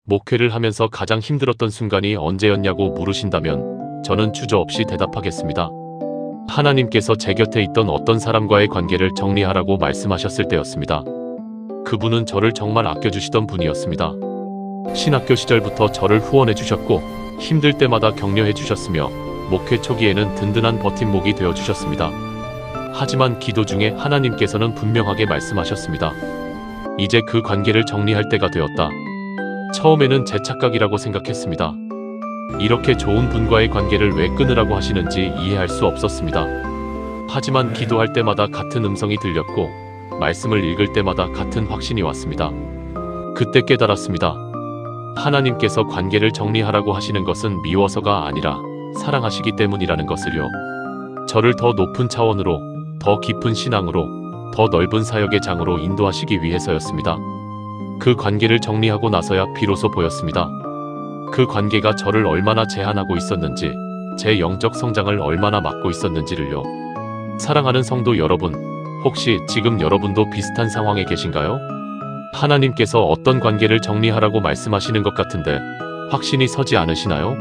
목회를 하면서 가장 힘들었던 순간이 언제였냐고 물으신다면 저는 주저없이 대답하겠습니다. 하나님께서 제 곁에 있던 어떤 사람과의 관계를 정리하라고 말씀하셨을 때였습니다. 그분은 저를 정말 아껴주시던 분이었습니다. 신학교 시절부터 저를 후원해 주셨고 힘들 때마다 격려해 주셨으며 목회 초기에는 든든한 버팀목이 되어 주셨습니다. 하지만 기도 중에 하나님께서는 분명하게 말씀하셨습니다. 이제 그 관계를 정리할 때가 되었다. 처음에는 제 착각이라고 생각했습니다. 이렇게 좋은 분과의 관계를 왜 끊으라고 하시는지 이해할 수 없었습니다. 하지만 기도할 때마다 같은 음성이 들렸고 말씀을 읽을 때마다 같은 확신이 왔습니다. 그때 깨달았습니다. 하나님께서 관계를 정리하라고 하시는 것은 미워서가 아니라 사랑하시기 때문이라는 것을요. 저를 더 높은 차원으로, 더 깊은 신앙으로, 더 넓은 사역의 장으로 인도하시기 위해서였습니다. 그 관계를 정리하고 나서야 비로소 보였습니다. 그 관계가 저를 얼마나 제한하고 있었는지, 제 영적 성장을 얼마나 막고 있었는지를요. 사랑하는 성도 여러분, 혹시 지금 여러분도 비슷한 상황에 계신가요? 하나님께서 어떤 관계를 정리하라고 말씀하시는 것 같은데 확신이 서지 않으시나요?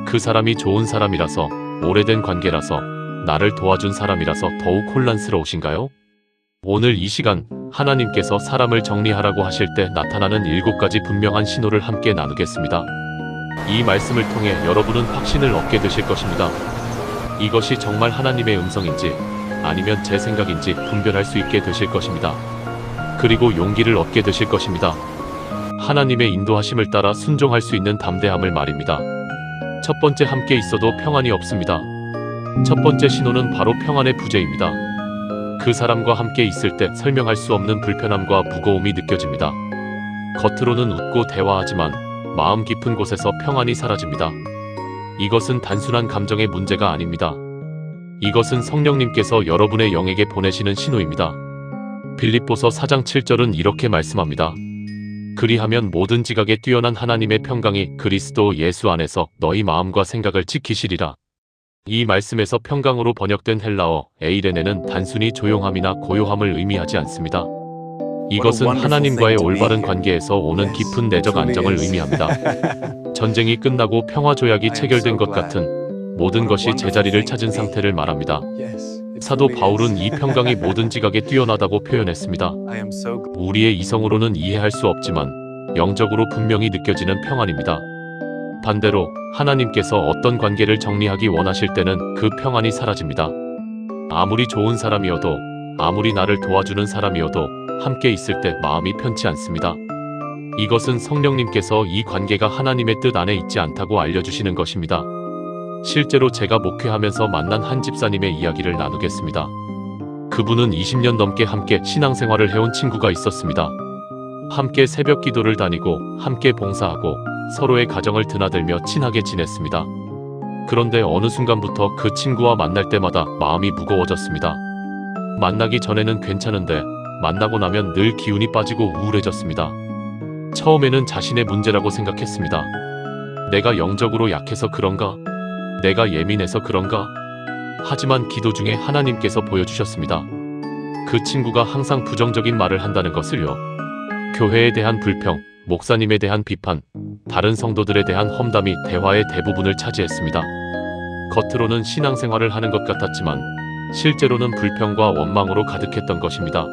그 사람이 좋은 사람이라서, 오래된 관계라서, 나를 도와준 사람이라서 더욱 혼란스러우신가요? 오늘 이 시간 하나님께서 사람을 정리하라고 하실 때 나타나는 7가지 분명한 신호를 함께 나누겠습니다. 이 말씀을 통해 여러분은 확신을 얻게 되실 것입니다. 이것이 정말 하나님의 음성인지 아니면 제 생각인지 분별할 수 있게 되실 것입니다. 그리고 용기를 얻게 되실 것입니다. 하나님의 인도하심을 따라 순종할 수 있는 담대함을 말입니다. 첫 번째, 함께 있어도 평안이 없습니다. 첫 번째 신호는 바로 평안의 부재입니다. 그 사람과 함께 있을 때 설명할 수 없는 불편함과 무거움이 느껴집니다. 겉으로는 웃고 대화하지만 마음 깊은 곳에서 평안이 사라집니다. 이것은 단순한 감정의 문제가 아닙니다. 이것은 성령님께서 여러분의 영에게 보내시는 신호입니다. 빌립보서 4장 7절은 이렇게 말씀합니다. 그리하면 모든 지각에 뛰어난 하나님의 평강이 그리스도 예수 안에서 너희 마음과 생각을 지키시리라. 이 말씀에서 평강으로 번역된 헬라어 에이레네는 단순히 조용함이나 고요함을 의미하지 않습니다. 이것은 하나님과의 올바른 관계에서 오는 깊은 내적 안정을 의미합니다. 전쟁이 끝나고 평화조약이 체결된 것 같은 모든 것이 제자리를 찾은 상태를 말합니다. 사도 바울은 이 평강이 모든 지각에 뛰어나다고 표현했습니다. 우리의 이성으로는 이해할 수 없지만 영적으로 분명히 느껴지는 평안입니다. 반대로 하나님께서 어떤 관계를 정리하기 원하실 때는 그 평안이 사라집니다. 아무리 좋은 사람이어도, 아무리 나를 도와주는 사람이어도 함께 있을 때 마음이 편치 않습니다. 이것은 성령님께서 이 관계가 하나님의 뜻 안에 있지 않다고 알려주시는 것입니다. 실제로 제가 목회하면서 만난 한 집사님의 이야기를 나누겠습니다. 그분은 20년 넘게 함께 신앙생활을 해온 친구가 있었습니다. 함께 새벽 기도를 다니고 함께 봉사하고 서로의 가정을 드나들며 친하게 지냈습니다. 그런데 어느 순간부터 그 친구와 만날 때마다 마음이 무거워졌습니다. 만나기 전에는 괜찮은데 만나고 나면 늘 기운이 빠지고 우울해졌습니다. 처음에는 자신의 문제라고 생각했습니다. 내가 영적으로 약해서 그런가? 내가 예민해서 그런가? 하지만 기도 중에 하나님께서 보여주셨습니다. 그 친구가 항상 부정적인 말을 한다는 것을요. 교회에 대한 불평, 목사님에 대한 비판, 다른 성도들에 대한 험담이 대화의 대부분을 차지했습니다. 겉으로는 신앙생활을 하는 것 같았지만 실제로는 불평과 원망으로 가득했던 것입니다.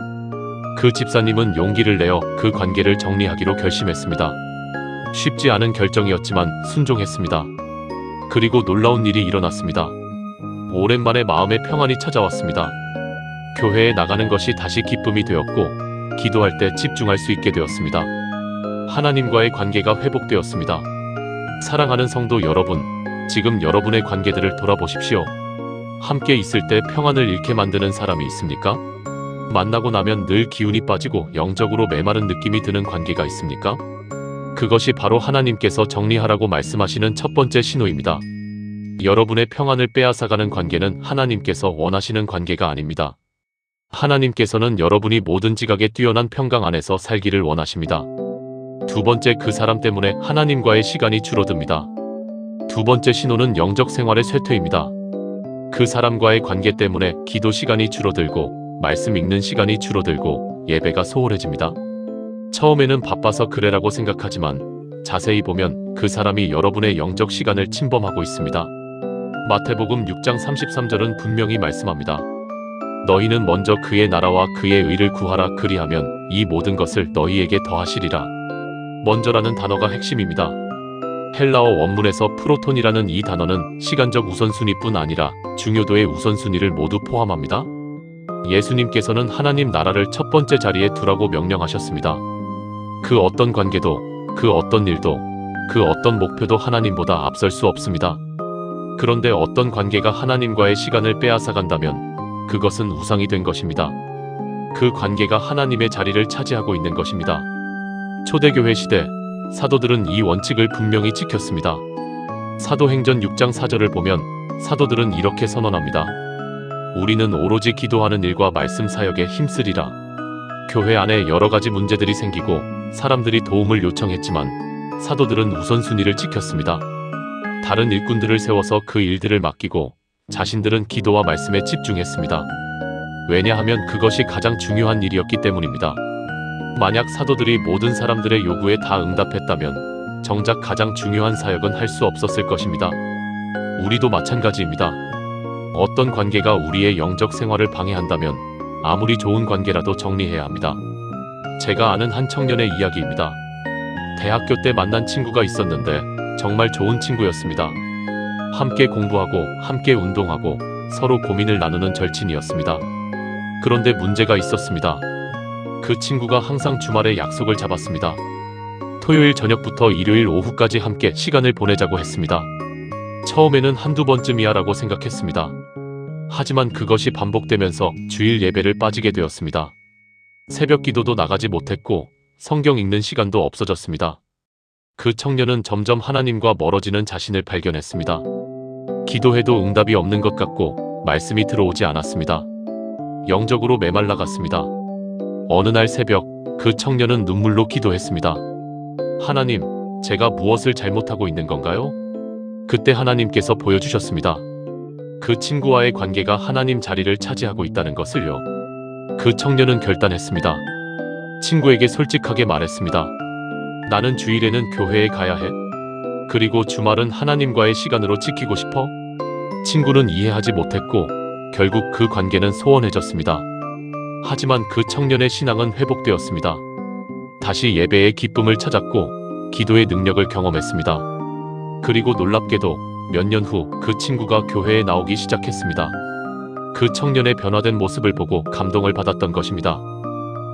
그 집사님은 용기를 내어 그 관계를 정리하기로 결심했습니다. 쉽지 않은 결정이었지만 순종했습니다. 그리고 놀라운 일이 일어났습니다. 오랜만에 마음의 평안이 찾아왔습니다. 교회에 나가는 것이 다시 기쁨이 되었고 기도할 때 집중할 수 있게 되었습니다. 하나님과의 관계가 회복되었습니다. 사랑하는 성도 여러분, 지금 여러분의 관계들을 돌아보십시오. 함께 있을 때 평안을 잃게 만드는 사람이 있습니까? 만나고 나면 늘 기운이 빠지고 영적으로 메마른 느낌이 드는 관계가 있습니까? 그것이 바로 하나님께서 정리하라고 말씀하시는 첫 번째 신호입니다. 여러분의 평안을 빼앗아가는 관계는 하나님께서 원하시는 관계가 아닙니다. 하나님께서는 여러분이 모든 지각에 뛰어난 평강 안에서 살기를 원하십니다. 두 번째, 그 사람 때문에 하나님과의 시간이 줄어듭니다. 두 번째 신호는 영적 생활의 쇠퇴입니다. 그 사람과의 관계 때문에 기도 시간이 줄어들고 말씀 읽는 시간이 줄어들고 예배가 소홀해집니다. 처음에는 바빠서 그래라고 생각하지만 자세히 보면 그 사람이 여러분의 영적 시간을 침범하고 있습니다. 마태복음 6장 33절은 분명히 말씀합니다. 너희는 먼저 그의 나라와 그의 의를 구하라. 그리하면 이 모든 것을 너희에게 더하시리라. 먼저라는 단어가 핵심입니다. 헬라어 원문에서 프로톤이라는 이 단어는 시간적 우선순위뿐 아니라 중요도의 우선순위를 모두 포함합니다. 예수님께서는 하나님 나라를 첫 번째 자리에 두라고 명령하셨습니다. 그 어떤 관계도, 그 어떤 일도, 그 어떤 목표도 하나님보다 앞설 수 없습니다. 그런데 어떤 관계가 하나님과의 시간을 빼앗아간다면 그것은 우상이 된 것입니다. 그 관계가 하나님의 자리를 차지하고 있는 것입니다. 초대교회 시대 사도들은 이 원칙을 분명히 지켰습니다. 사도행전 6장 4절을 보면 사도들은 이렇게 선언합니다. 우리는 오로지 기도하는 일과 말씀 사역에 힘쓰리라. 교회 안에 여러 가지 문제들이 생기고 사람들이 도움을 요청했지만 사도들은 우선순위를 지켰습니다. 다른 일꾼들을 세워서 그 일들을 맡기고 자신들은 기도와 말씀에 집중했습니다. 왜냐하면 그것이 가장 중요한 일이었기 때문입니다. 만약 사도들이 모든 사람들의 요구에 다 응답했다면 정작 가장 중요한 사역은 할 수 없었을 것입니다. 우리도 마찬가지입니다. 어떤 관계가 우리의 영적 생활을 방해한다면 아무리 좋은 관계라도 정리해야 합니다. 제가 아는 한 청년의 이야기입니다. 대학교 때 만난 친구가 있었는데 정말 좋은 친구였습니다. 함께 공부하고 함께 운동하고 서로 고민을 나누는 절친이었습니다. 그런데 문제가 있었습니다. 그 친구가 항상 주말에 약속을 잡았습니다. 토요일 저녁부터 일요일 오후까지 함께 시간을 보내자고 했습니다. 처음에는 한두 번쯤이야 라고 생각했습니다. 하지만 그것이 반복되면서 주일 예배를 빠지게 되었습니다. 새벽 기도도 나가지 못했고 성경 읽는 시간도 없어졌습니다. 그 청년은 점점 하나님과 멀어지는 자신을 발견했습니다. 기도해도 응답이 없는 것 같고 말씀이 들어오지 않았습니다. 영적으로 메말라갔습니다. 어느 날 새벽 그 청년은 눈물로 기도했습니다. 하나님, 제가 무엇을 잘못하고 있는 건가요? 그때 하나님께서 보여주셨습니다. 그 친구와의 관계가 하나님 자리를 차지하고 있다는 것을요. 그 청년은 결단했습니다. 친구에게 솔직하게 말했습니다. 나는 주일에는 교회에 가야 해. 그리고 주말은 하나님과의 시간으로 지키고 싶어. 친구는 이해하지 못했고 결국 그 관계는 소원해졌습니다. 하지만 그 청년의 신앙은 회복되었습니다. 다시 예배의 기쁨을 찾았고 기도의 능력을 경험했습니다. 그리고 놀랍게도 몇 년 후 그 친구가 교회에 나오기 시작했습니다. 그 청년의 변화된 모습을 보고 감동을 받았던 것입니다.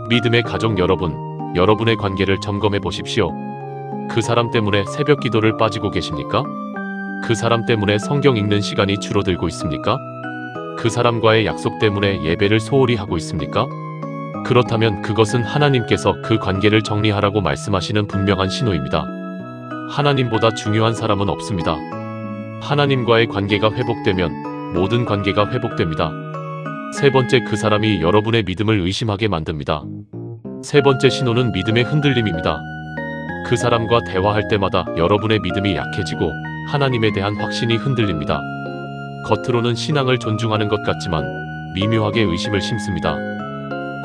믿음의 가족 여러분, 여러분의 관계를 점검해 보십시오. 그 사람 때문에 새벽 기도를 빠지고 계십니까? 그 사람 때문에 성경 읽는 시간이 줄어들고 있습니까? 그 사람과의 약속 때문에 예배를 소홀히 하고 있습니까? 그렇다면 그것은 하나님께서 그 관계를 정리하라고 말씀하시는 분명한 신호입니다. 하나님보다 중요한 사람은 없습니다. 하나님과의 관계가 회복되면 모든 관계가 회복됩니다. 세 번째, 그 사람이 여러분의 믿음을 의심하게 만듭니다. 세 번째 신호는 믿음의 흔들림입니다. 그 사람과 대화할 때마다 여러분의 믿음이 약해지고 하나님에 대한 확신이 흔들립니다. 겉으로는 신앙을 존중하는 것 같지만 미묘하게 의심을 심습니다.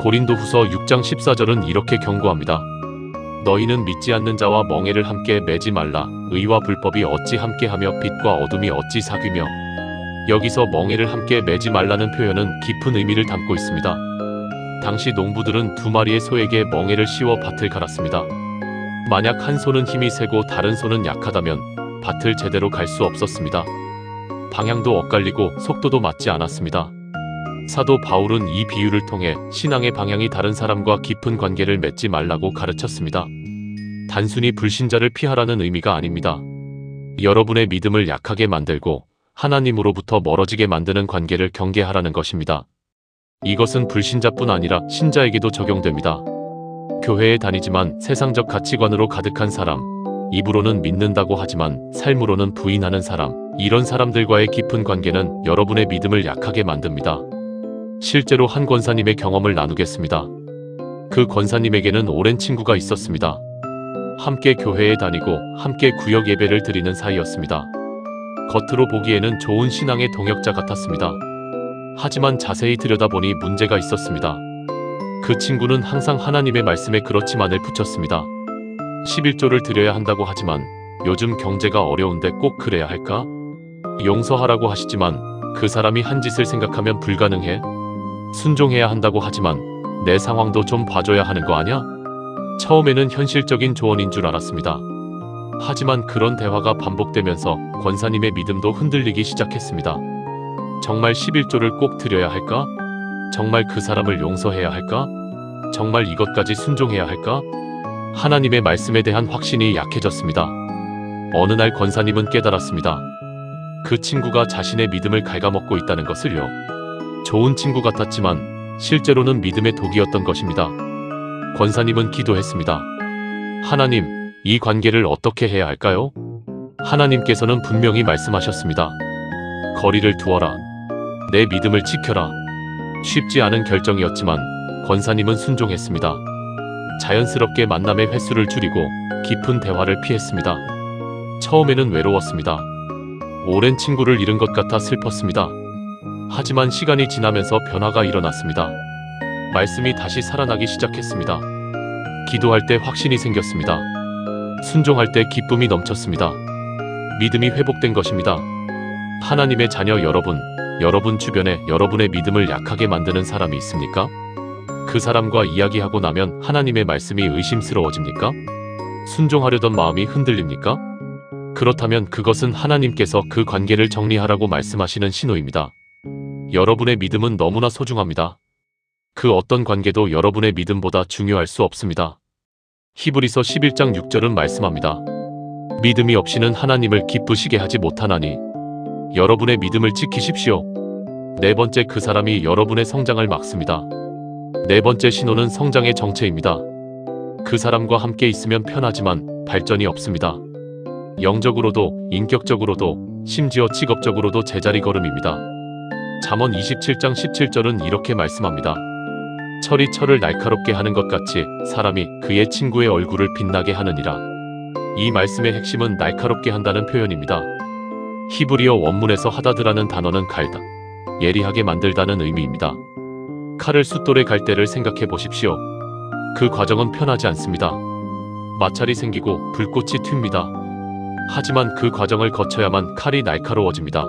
고린도후서 6장 14절은 이렇게 경고합니다. 너희는 믿지 않는 자와 멍에를 함께 매지 말라. 의와 불법이 어찌 함께하며 빛과 어둠이 어찌 사귀며. 여기서 멍에를 함께 매지 말라는 표현은 깊은 의미를 담고 있습니다. 당시 농부들은 두 마리의 소에게 멍에를 씌워 밭을 갈았습니다. 만약 한 소는 힘이 세고 다른 소는 약하다면 밭을 제대로 갈 수 없었습니다. 방향도 엇갈리고 속도도 맞지 않았습니다. 사도 바울은 이 비유를 통해 신앙의 방향이 다른 사람과 깊은 관계를 맺지 말라고 가르쳤습니다. 단순히 불신자를 피하라는 의미가 아닙니다. 여러분의 믿음을 약하게 만들고 하나님으로부터 멀어지게 만드는 관계를 경계하라는 것입니다. 이것은 불신자뿐 아니라 신자에게도 적용됩니다. 교회에 다니지만 세상적 가치관으로 가득한 사람, 입으로는 믿는다고 하지만 삶으로는 부인하는 사람, 이런 사람들과의 깊은 관계는 여러분의 믿음을 약하게 만듭니다. 실제로 한 권사님의 경험을 나누겠습니다. 그 권사님에게는 오랜 친구가 있었습니다. 함께 교회에 다니고 함께 구역 예배를 드리는 사이였습니다. 겉으로 보기에는 좋은 신앙의 동역자 같았습니다. 하지만 자세히 들여다보니 문제가 있었습니다. 그 친구는 항상 하나님의 말씀에 그렇지만을 붙였습니다. 11조를 드려야 한다고 하지만 요즘 경제가 어려운데 꼭 그래야 할까? 용서하라고 하시지만 그 사람이 한 짓을 생각하면 불가능해? 순종해야 한다고 하지만 내 상황도 좀 봐줘야 하는 거 아냐? 처음에는 현실적인 조언인 줄 알았습니다. 하지만 그런 대화가 반복되면서 권사님의 믿음도 흔들리기 시작했습니다. 정말 11조를 꼭 드려야 할까? 정말 그 사람을 용서해야 할까? 정말 이것까지 순종해야 할까? 하나님의 말씀에 대한 확신이 약해졌습니다. 어느 날 권사님은 깨달았습니다. 그 친구가 자신의 믿음을 갉아먹고 있다는 것을요. 좋은 친구 같았지만 실제로는 믿음의 독이었던 것입니다. 권사님은 기도했습니다. 하나님, 이 관계를 어떻게 해야 할까요? 하나님께서는 분명히 말씀하셨습니다. 거리를 두어라. 내 믿음을 지켜라. 쉽지 않은 결정이었지만 권사님은 순종했습니다. 자연스럽게 만남의 횟수를 줄이고 깊은 대화를 피했습니다. 처음에는 외로웠습니다. 오랜 친구를 잃은 것 같아 슬펐습니다. 하지만 시간이 지나면서 변화가 일어났습니다. 말씀이 다시 살아나기 시작했습니다. 기도할 때 확신이 생겼습니다. 순종할 때 기쁨이 넘쳤습니다. 믿음이 회복된 것입니다. 하나님의 자녀 여러분, 여러분 주변에 여러분의 믿음을 약하게 만드는 사람이 있습니까? 그 사람과 이야기하고 나면 하나님의 말씀이 의심스러워집니까? 순종하려던 마음이 흔들립니까? 그렇다면 그것은 하나님께서 그 관계를 정리하라고 말씀하시는 신호입니다. 여러분의 믿음은 너무나 소중합니다. 그 어떤 관계도 여러분의 믿음보다 중요할 수 없습니다. 히브리서 11장 6절은 말씀합니다. 믿음이 없이는 하나님을 기쁘시게 하지 못하나니 여러분의 믿음을 지키십시오. 네 번째, 그 사람이 여러분의 성장을 막습니다. 네 번째 신호는 성장의 정체입니다. 그 사람과 함께 있으면 편하지만 발전이 없습니다. 영적으로도 인격적으로도 심지어 직업적으로도 제자리 걸음입니다. 잠언 27장 17절은 이렇게 말씀합니다. 철이 철을 날카롭게 하는 것 같이 사람이 그의 친구의 얼굴을 빛나게 하느니라. 이 말씀의 핵심은 날카롭게 한다는 표현입니다. 히브리어 원문에서 하다드라는 단어는 갈다, 예리하게 만들다는 의미입니다. 칼을 숫돌에 갈 때를 생각해 보십시오. 그 과정은 편하지 않습니다. 마찰이 생기고 불꽃이 튑니다. 하지만 그 과정을 거쳐야만 칼이 날카로워집니다.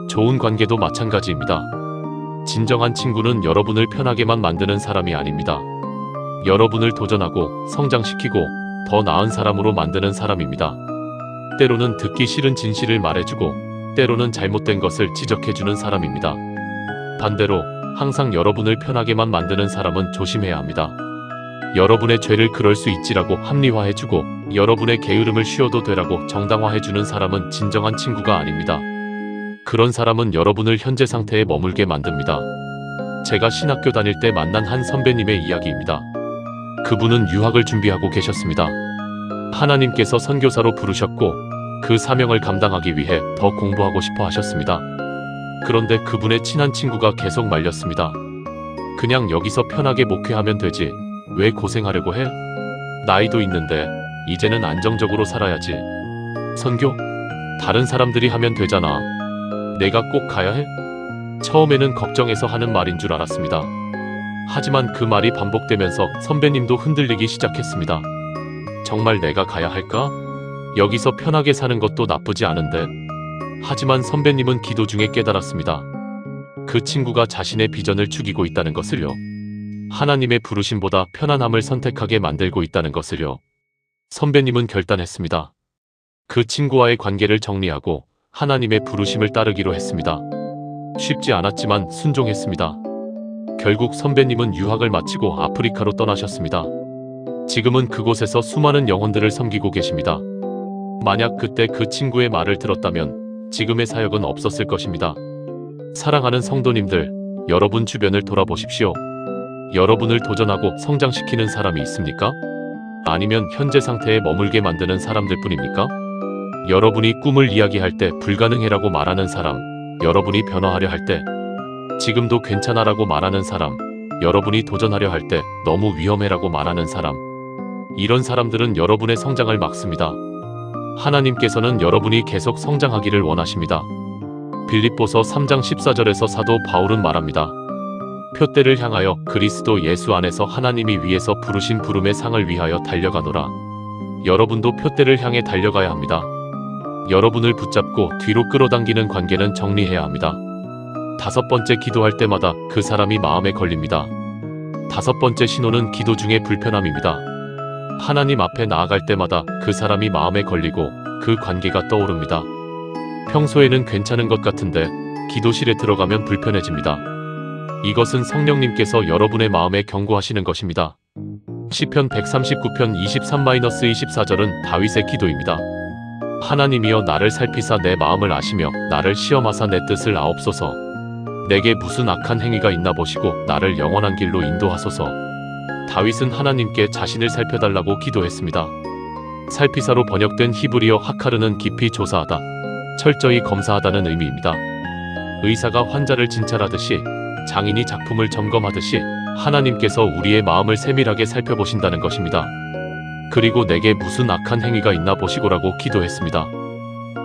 좋은 관계도 마찬가지입니다. 진정한 친구는 여러분을 편하게만 만드는 사람이 아닙니다. 여러분을 도전하고 성장시키고 더 나은 사람으로 만드는 사람입니다. 때로는 듣기 싫은 진실을 말해주고 때로는 잘못된 것을 지적해주는 사람입니다. 반대로 항상 여러분을 편하게만 만드는 사람은 조심해야 합니다. 여러분의 죄를 그럴 수 있지라고 합리화해주고 여러분의 게으름을 쉬어도 되라고 정당화해주는 사람은 진정한 친구가 아닙니다. 그런 사람은 여러분을 현재 상태에 머물게 만듭니다. 제가 신학교 다닐 때 만난 한 선배님의 이야기입니다. 그분은 유학을 준비하고 계셨습니다. 하나님께서 선교사로 부르셨고 그 사명을 감당하기 위해 더 공부하고 싶어 하셨습니다. 그런데 그분의 친한 친구가 계속 말렸습니다. 그냥 여기서 편하게 목회하면 되지. 왜 고생하려고 해? 나이도 있는데 이제는 안정적으로 살아야지. 선교? 다른 사람들이 하면 되잖아. 내가 꼭 가야 해? 처음에는 걱정해서 하는 말인 줄 알았습니다. 하지만 그 말이 반복되면서 선배님도 흔들리기 시작했습니다. 정말 내가 가야 할까? 여기서 편하게 사는 것도 나쁘지 않은데. 하지만 선배님은 기도 중에 깨달았습니다. 그 친구가 자신의 비전을 죽이고 있다는 것을요. 하나님의 부르심보다 편안함을 선택하게 만들고 있다는 것을요. 선배님은 결단했습니다. 그 친구와의 관계를 정리하고 하나님의 부르심을 따르기로 했습니다. 쉽지 않았지만 순종했습니다. 결국 선배님은 유학을 마치고 아프리카로 떠나셨습니다. 지금은 그곳에서 수많은 영혼들을 섬기고 계십니다. 만약 그때 그 친구의 말을 들었다면 지금의 사역은 없었을 것입니다. 사랑하는 성도님들, 여러분 주변을 돌아보십시오. 여러분을 도전하고 성장시키는 사람이 있습니까? 아니면 현재 상태에 머물게 만드는 사람들 뿐입니까? 여러분이 꿈을 이야기할 때 불가능해라고 말하는 사람, 여러분이 변화하려 할 때 지금도 괜찮아라고 말하는 사람, 여러분이 도전하려 할 때 너무 위험해라고 말하는 사람, 이런 사람들은 여러분의 성장을 막습니다. 하나님께서는 여러분이 계속 성장하기를 원하십니다. 빌립보서 3장 14절에서 사도 바울은 말합니다. 표대를 향하여 그리스도 예수 안에서 하나님이 위에서 부르신 부름의 상을 위하여 달려가노라. 여러분도 표대를 향해 달려가야 합니다. 여러분을 붙잡고 뒤로 끌어당기는 관계는 정리해야 합니다. 5번째, 기도할 때마다 그 사람이 마음에 걸립니다. 5번째 신호는 기도 중의 불편함입니다. 하나님 앞에 나아갈 때마다 그 사람이 마음에 걸리고 그 관계가 떠오릅니다. 평소에는 괜찮은 것 같은데 기도실에 들어가면 불편해집니다. 이것은 성령님께서 여러분의 마음에 경고하시는 것입니다. 시편 139편 23-24절은 다윗의 기도입니다. 하나님이여 나를 살피사 내 마음을 아시며 나를 시험하사 내 뜻을 아옵소서. 내게 무슨 악한 행위가 있나 보시고 나를 영원한 길로 인도하소서. 다윗은 하나님께 자신을 살펴달라고 기도했습니다. 살피사로 번역된 히브리어 하카르는 깊이 조사하다, 철저히 검사하다는 의미입니다. 의사가 환자를 진찰하듯이, 장인이 작품을 점검하듯이 하나님께서 우리의 마음을 세밀하게 살펴보신다는 것입니다. 그리고 내게 무슨 악한 행위가 있나 보시고라고 기도했습니다.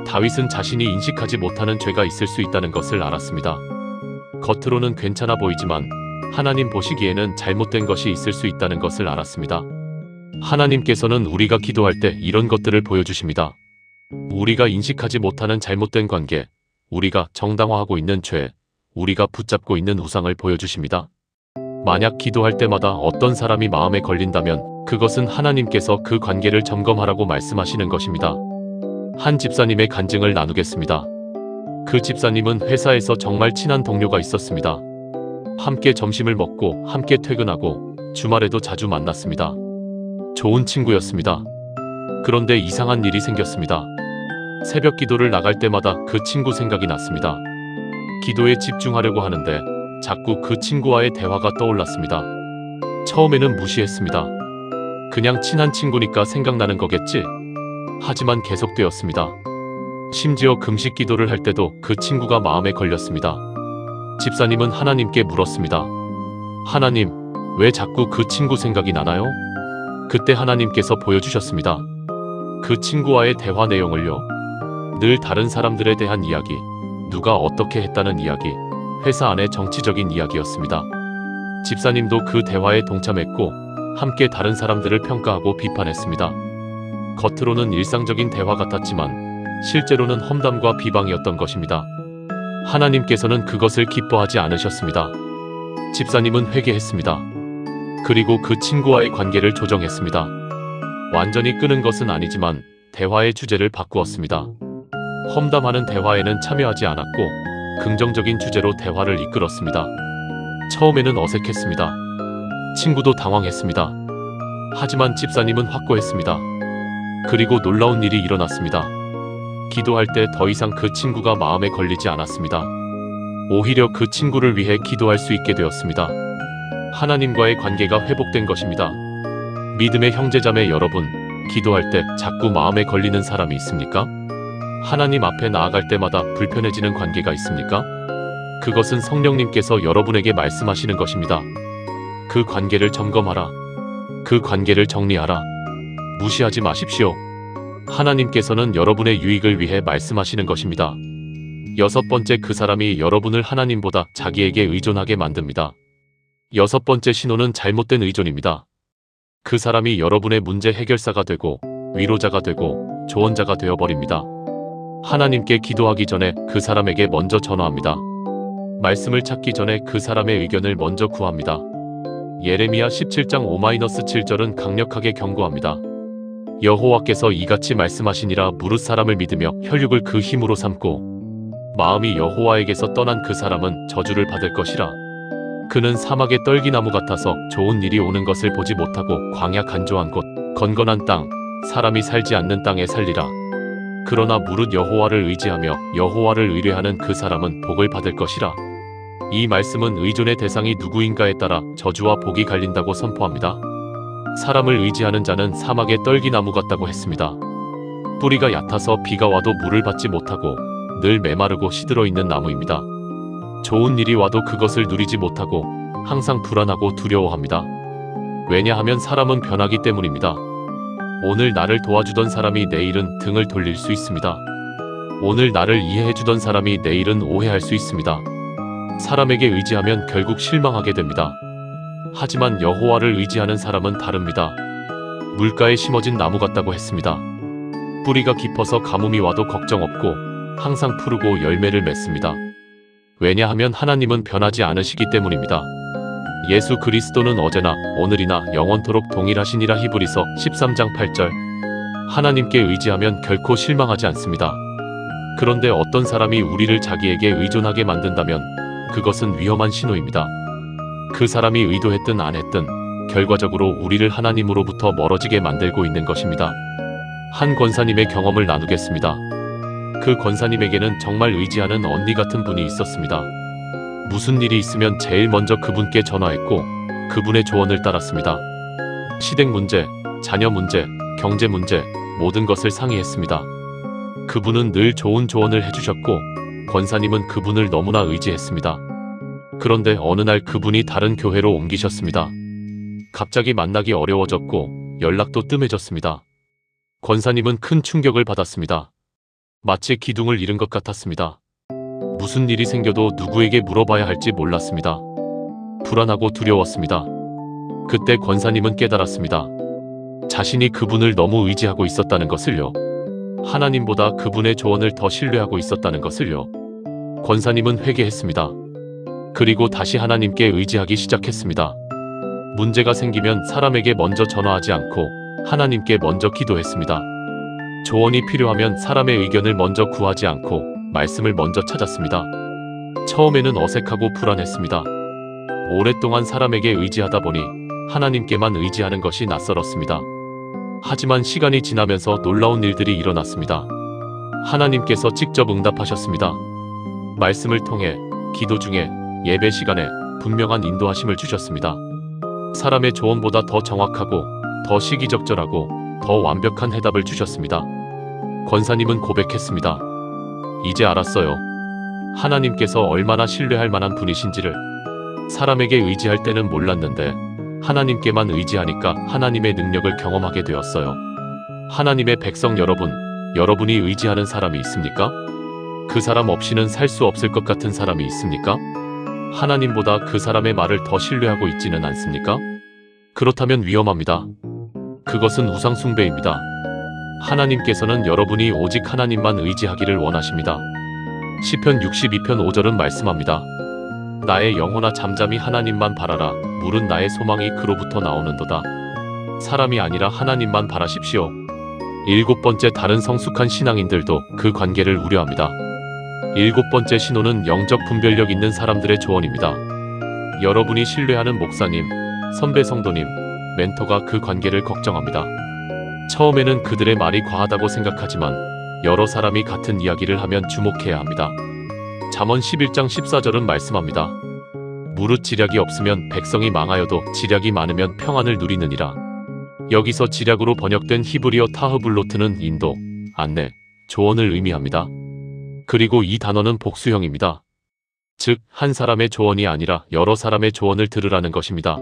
다윗은 자신이 인식하지 못하는 죄가 있을 수 있다는 것을 알았습니다. 겉으로는 괜찮아 보이지만 하나님 보시기에는 잘못된 것이 있을 수 있다는 것을 알았습니다. 하나님께서는 우리가 기도할 때 이런 것들을 보여주십니다. 우리가 인식하지 못하는 잘못된 관계, 우리가 정당화하고 있는 죄, 우리가 붙잡고 있는 우상을 보여주십니다. 만약 기도할 때마다 어떤 사람이 마음에 걸린다면 그것은 하나님께서 그 관계를 점검하라고 말씀하시는 것입니다. 한 집사님의 간증을 나누겠습니다. 그 집사님은 회사에서 정말 친한 동료가 있었습니다. 함께 점심을 먹고 함께 퇴근하고 주말에도 자주 만났습니다. 좋은 친구였습니다. 그런데 이상한 일이 생겼습니다. 새벽 기도를 나갈 때마다 그 친구 생각이 났습니다. 기도에 집중하려고 하는데 자꾸 그 친구와의 대화가 떠올랐습니다. 처음에는 무시했습니다. 그냥 친한 친구니까 생각나는 거겠지? 하지만 계속되었습니다. 심지어 금식 기도를 할 때도 그 친구가 마음에 걸렸습니다. 집사님은 하나님께 물었습니다. 하나님, 왜 자꾸 그 친구 생각이 나나요? 그때 하나님께서 보여주셨습니다. 그 친구와의 대화 내용을요. 늘 다른 사람들에 대한 이야기, 누가 어떻게 했다는 이야기, 회사 안의 정치적인 이야기였습니다. 집사님도 그 대화에 동참했고 함께 다른 사람들을 평가하고 비판했습니다. 겉으로는 일상적인 대화 같았지만 실제로는 험담과 비방이었던 것입니다. 하나님께서는 그것을 기뻐하지 않으셨습니다. 집사님은 회개했습니다. 그리고 그 친구와의 관계를 조정했습니다. 완전히 끄는 것은 아니지만 대화의 주제를 바꾸었습니다. 험담하는 대화에는 참여하지 않았고 긍정적인 주제로 대화를 이끌었습니다. 처음에는 어색했습니다. 친구도 당황했습니다. 하지만 집사님은 확고했습니다. 그리고 놀라운 일이 일어났습니다. 기도할 때 더 이상 그 친구가 마음에 걸리지 않았습니다. 오히려 그 친구를 위해 기도할 수 있게 되었습니다. 하나님과의 관계가 회복된 것입니다. 믿음의 형제자매 여러분, 기도할 때 자꾸 마음에 걸리는 사람이 있습니까? 하나님 앞에 나아갈 때마다 불편해지는 관계가 있습니까? 그것은 성령님께서 여러분에게 말씀하시는 것입니다. 그 관계를 점검하라. 그 관계를 정리하라. 무시하지 마십시오. 하나님께서는 여러분의 유익을 위해 말씀하시는 것입니다. 6번째, 그 사람이 여러분을 하나님보다 자기에게 의존하게 만듭니다. 6번째 신호는 잘못된 의존입니다. 그 사람이 여러분의 문제 해결사가 되고 위로자가 되고 조언자가 되어버립니다. 하나님께 기도하기 전에 그 사람에게 먼저 전화합니다. 말씀을 찾기 전에 그 사람의 의견을 먼저 구합니다. 예레미야 17장 5-7절은 강력하게 경고합니다. 여호와께서 이같이 말씀하시니라. 무릇 사람을 믿으며 혈육을 그 힘으로 삼고 마음이 여호와에게서 떠난 그 사람은 저주를 받을 것이라. 그는 사막의 떨기나무 같아서 좋은 일이 오는 것을 보지 못하고 광야 간조한 곳, 건건한 땅, 사람이 살지 않는 땅에 살리라. 그러나 무릇 여호와를 의지하며 여호와를 의뢰하는 그 사람은 복을 받을 것이라. 이 말씀은 의존의 대상이 누구인가에 따라 저주와 복이 갈린다고 선포합니다. 사람을 의지하는 자는 사막의 떨기나무 같다고 했습니다. 뿌리가 얕아서 비가 와도 물을 받지 못하고 늘 메마르고 시들어 있는 나무입니다. 좋은 일이 와도 그것을 누리지 못하고 항상 불안하고 두려워합니다. 왜냐하면 사람은 변하기 때문입니다. 오늘 나를 도와주던 사람이 내일은 등을 돌릴 수 있습니다. 오늘 나를 이해해주던 사람이 내일은 오해할 수 있습니다. 사람에게 의지하면 결국 실망하게 됩니다. 하지만 여호와를 의지하는 사람은 다릅니다. 물가에 심어진 나무 같다고 했습니다. 뿌리가 깊어서 가뭄이 와도 걱정 없고 항상 푸르고 열매를 맺습니다. 왜냐하면 하나님은 변하지 않으시기 때문입니다. 예수 그리스도는 어제나 오늘이나 영원토록 동일하시니라. 히브리서 13장 8절. 하나님께 의지하면 결코 실망하지 않습니다. 그런데 어떤 사람이 우리를 자기에게 의존하게 만든다면 그것은 위험한 신호입니다. 그 사람이 의도했든 안 했든 결과적으로 우리를 하나님으로부터 멀어지게 만들고 있는 것입니다. 한 권사님의 경험을 나누겠습니다. 그 권사님에게는 정말 의지하는 언니 같은 분이 있었습니다. 무슨 일이 있으면 제일 먼저 그분께 전화했고 그분의 조언을 따랐습니다. 시댁 문제, 자녀 문제, 경제 문제, 모든 것을 상의했습니다. 그분은 늘 좋은 조언을 해주셨고 권사님은 그분을 너무나 의지했습니다. 그런데 어느 날 그분이 다른 교회로 옮기셨습니다. 갑자기 만나기 어려워졌고 연락도 뜸해졌습니다. 권사님은 큰 충격을 받았습니다. 마치 기둥을 잃은 것 같았습니다. 무슨 일이 생겨도 누구에게 물어봐야 할지 몰랐습니다. 불안하고 두려웠습니다. 그때 권사님은 깨달았습니다. 자신이 그분을 너무 의지하고 있었다는 것을요. 하나님보다 그분의 조언을 더 신뢰하고 있었다는 것을요. 권사님은 회개했습니다. 그리고 다시 하나님께 의지하기 시작했습니다. 문제가 생기면 사람에게 먼저 전화하지 않고 하나님께 먼저 기도했습니다. 조언이 필요하면 사람의 의견을 먼저 구하지 않고 말씀을 먼저 찾았습니다. 처음에는 어색하고 불안했습니다. 오랫동안 사람에게 의지하다 보니 하나님께만 의지하는 것이 낯설었습니다. 하지만 시간이 지나면서 놀라운 일들이 일어났습니다. 하나님께서 직접 응답하셨습니다. 말씀을 통해, 기도 중에, 예배 시간에 분명한 인도하심을 주셨습니다. 사람의 조언보다 더 정확하고 더 시기적절하고 더 완벽한 해답을 주셨습니다. 권사님은 고백했습니다. 이제 알았어요. 하나님께서 얼마나 신뢰할 만한 분이신지를. 사람에게 의지할 때는 몰랐는데 하나님께만 의지하니까 하나님의 능력을 경험하게 되었어요. 하나님의 백성 여러분, 여러분이 의지하는 사람이 있습니까? 그 사람 없이는 살 수 없을 것 같은 사람이 있습니까? 하나님보다 그 사람의 말을 더 신뢰하고 있지는 않습니까? 그렇다면 위험합니다. 그것은 우상 숭배입니다. 하나님께서는 여러분이 오직 하나님만 의지하기를 원하십니다. 시편 62편 5절은 말씀합니다. 나의 영혼아 잠잠히 하나님만 바라라. 물은 나의 소망이 그로부터 나오는도다. 사람이 아니라 하나님만 바라십시오. 7번째, 다른 성숙한 신앙인들도 그 관계를 우려합니다. 7번째 신호는 영적 분별력 있는 사람들의 조언입니다. 여러분이 신뢰하는 목사님, 선배 성도님, 멘토가 그 관계를 걱정합니다. 처음에는 그들의 말이 과하다고 생각하지만 여러 사람이 같은 이야기를 하면 주목해야 합니다. 잠언 11장 14절은 말씀합니다. 무릇 지략이 없으면 백성이 망하여도 지략이 많으면 평안을 누리느니라. 여기서 지략으로 번역된 히브리어 타흐블로트는 인도, 안내, 조언을 의미합니다. 그리고 이 단어는 복수형입니다. 즉, 한 사람의 조언이 아니라 여러 사람의 조언을 들으라는 것입니다.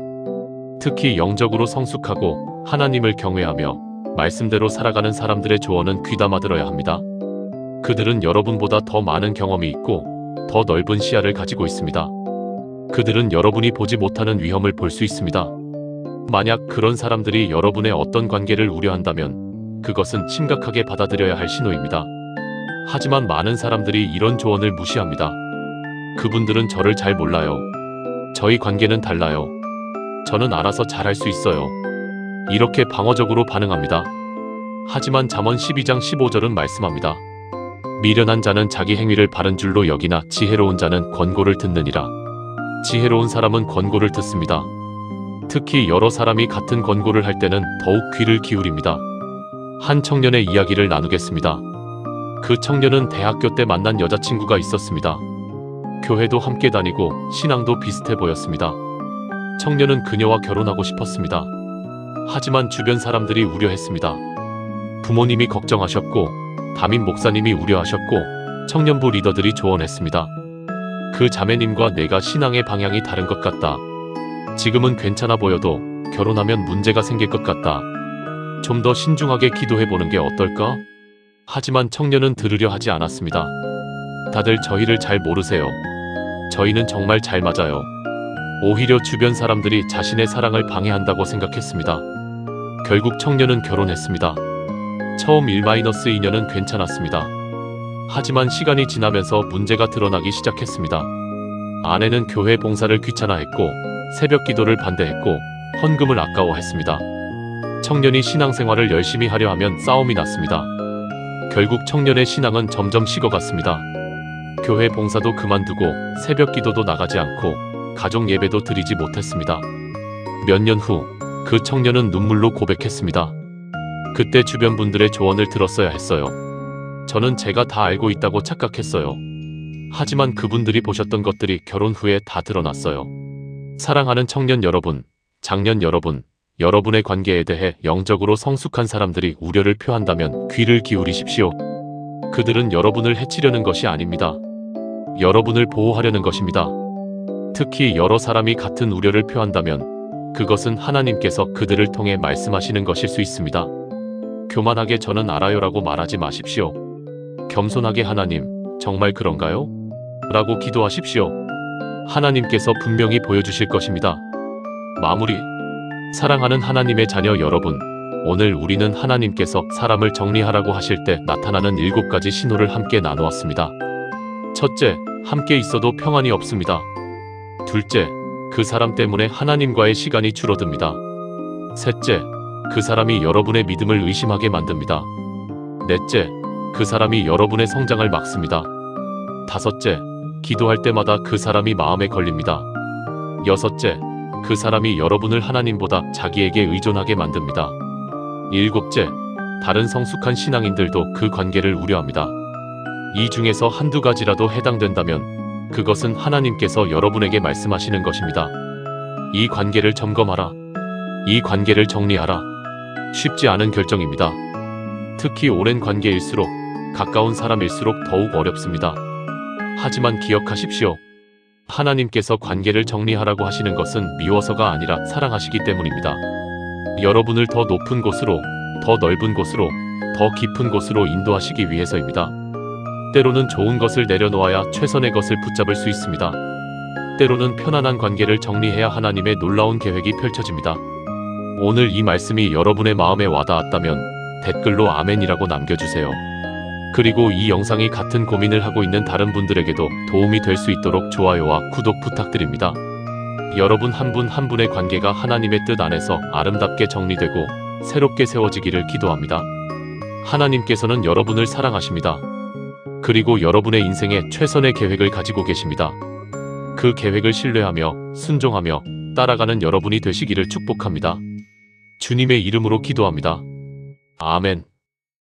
특히 영적으로 성숙하고 하나님을 경외하며 말씀대로 살아가는 사람들의 조언은 귀담아 들어야 합니다. 그들은 여러분보다 더 많은 경험이 있고 더 넓은 시야를 가지고 있습니다. 그들은 여러분이 보지 못하는 위험을 볼 수 있습니다. 만약 그런 사람들이 여러분의 어떤 관계를 우려한다면 그것은 심각하게 받아들여야 할 신호입니다. 하지만 많은 사람들이 이런 조언을 무시합니다. 그분들은 저를 잘 몰라요. 저희 관계는 달라요. 저는 알아서 잘할 수 있어요. 이렇게 방어적으로 반응합니다. 하지만 잠언 12장 15절은 말씀합니다. 미련한 자는 자기 행위를 바른 줄로 여기나 지혜로운 자는 권고를 듣느니라. 지혜로운 사람은 권고를 듣습니다. 특히 여러 사람이 같은 권고를 할 때는 더욱 귀를 기울입니다. 한 청년의 이야기를 나누겠습니다. 그 청년은 대학교 때 만난 여자친구가 있었습니다. 교회도 함께 다니고 신앙도 비슷해 보였습니다. 청년은 그녀와 결혼하고 싶었습니다. 하지만 주변 사람들이 우려했습니다. 부모님이 걱정하셨고 담임 목사님이 우려하셨고 청년부 리더들이 조언했습니다. 그 자매님과 내가 신앙의 방향이 다른 것 같다. 지금은 괜찮아 보여도 결혼하면 문제가 생길 것 같다. 좀 더 신중하게 기도해보는 게 어떨까? 하지만 청년은 들으려 하지 않았습니다. 다들 저희를 잘 모르세요. 저희는 정말 잘 맞아요. 오히려 주변 사람들이 자신의 사랑을 방해한다고 생각했습니다. 결국 청년은 결혼했습니다. 처음 1-2년은 괜찮았습니다. 하지만 시간이 지나면서 문제가 드러나기 시작했습니다. 아내는 교회 봉사를 귀찮아했고 새벽 기도를 반대했고 헌금을 아까워했습니다. 청년이 신앙생활을 열심히 하려 하면 싸움이 났습니다. 결국 청년의 신앙은 점점 식어갔습니다. 교회 봉사도 그만두고 새벽 기도도 나가지 않고 가족 예배도 드리지 못했습니다. 몇 년 후 그 청년은 눈물로 고백했습니다. 그때 주변 분들의 조언을 들었어야 했어요. 저는 제가 다 알고 있다고 착각했어요. 하지만 그분들이 보셨던 것들이 결혼 후에 다 드러났어요. 사랑하는 청년 여러분, 장년 여러분, 여러분의 관계에 대해 영적으로 성숙한 사람들이 우려를 표한다면 귀를 기울이십시오. 그들은 여러분을 해치려는 것이 아닙니다. 여러분을 보호하려는 것입니다. 특히 여러 사람이 같은 우려를 표한다면 그것은 하나님께서 그들을 통해 말씀하시는 것일 수 있습니다. 교만하게 저는 알아요라고 말하지 마십시오. 겸손하게 하나님, 정말 그런가요? 라고 기도하십시오. 하나님께서 분명히 보여주실 것입니다. 마무리. 사랑하는 하나님의 자녀 여러분, 오늘 우리는 하나님께서 사람을 정리하라고 하실 때 나타나는 7가지 신호를 함께 나누었습니다. 첫째, 함께 있어도 평안이 없습니다. 둘째, 그 사람 때문에 하나님과의 시간이 줄어듭니다. 셋째, 그 사람이 여러분의 믿음을 의심하게 만듭니다. 넷째, 그 사람이 여러분의 성장을 막습니다. 다섯째, 기도할 때마다 그 사람이 마음에 걸립니다. 여섯째, 그 사람이 여러분을 하나님보다 자기에게 의존하게 만듭니다. 일곱째, 다른 성숙한 신앙인들도 그 관계를 우려합니다. 이 중에서 한두 가지라도 해당된다면 그것은 하나님께서 여러분에게 말씀하시는 것입니다. 이 관계를 점검하라. 이 관계를 정리하라. 쉽지 않은 결정입니다. 특히 오랜 관계일수록, 가까운 사람일수록 더욱 어렵습니다. 하지만 기억하십시오. 하나님께서 관계를 정리하라고 하시는 것은 미워서가 아니라 사랑하시기 때문입니다. 여러분을 더 높은 곳으로, 더 넓은 곳으로, 더 깊은 곳으로 인도하시기 위해서입니다. 때로는 좋은 것을 내려놓아야 최선의 것을 붙잡을 수 있습니다. 때로는 편안한 관계를 정리해야 하나님의 놀라운 계획이 펼쳐집니다. 오늘 이 말씀이 여러분의 마음에 와닿았다면 댓글로 아멘이라고 남겨주세요. 그리고 이 영상이 같은 고민을 하고 있는 다른 분들에게도 도움이 될 수 있도록 좋아요와 구독 부탁드립니다. 여러분 한 분 한 분의 관계가 하나님의 뜻 안에서 아름답게 정리되고 새롭게 세워지기를 기도합니다. 하나님께서는 여러분을 사랑하십니다. 그리고 여러분의 인생에 최선의 계획을 가지고 계십니다. 그 계획을 신뢰하며 순종하며 따라가는 여러분이 되시기를 축복합니다. 주님의 이름으로 기도합니다. 아멘.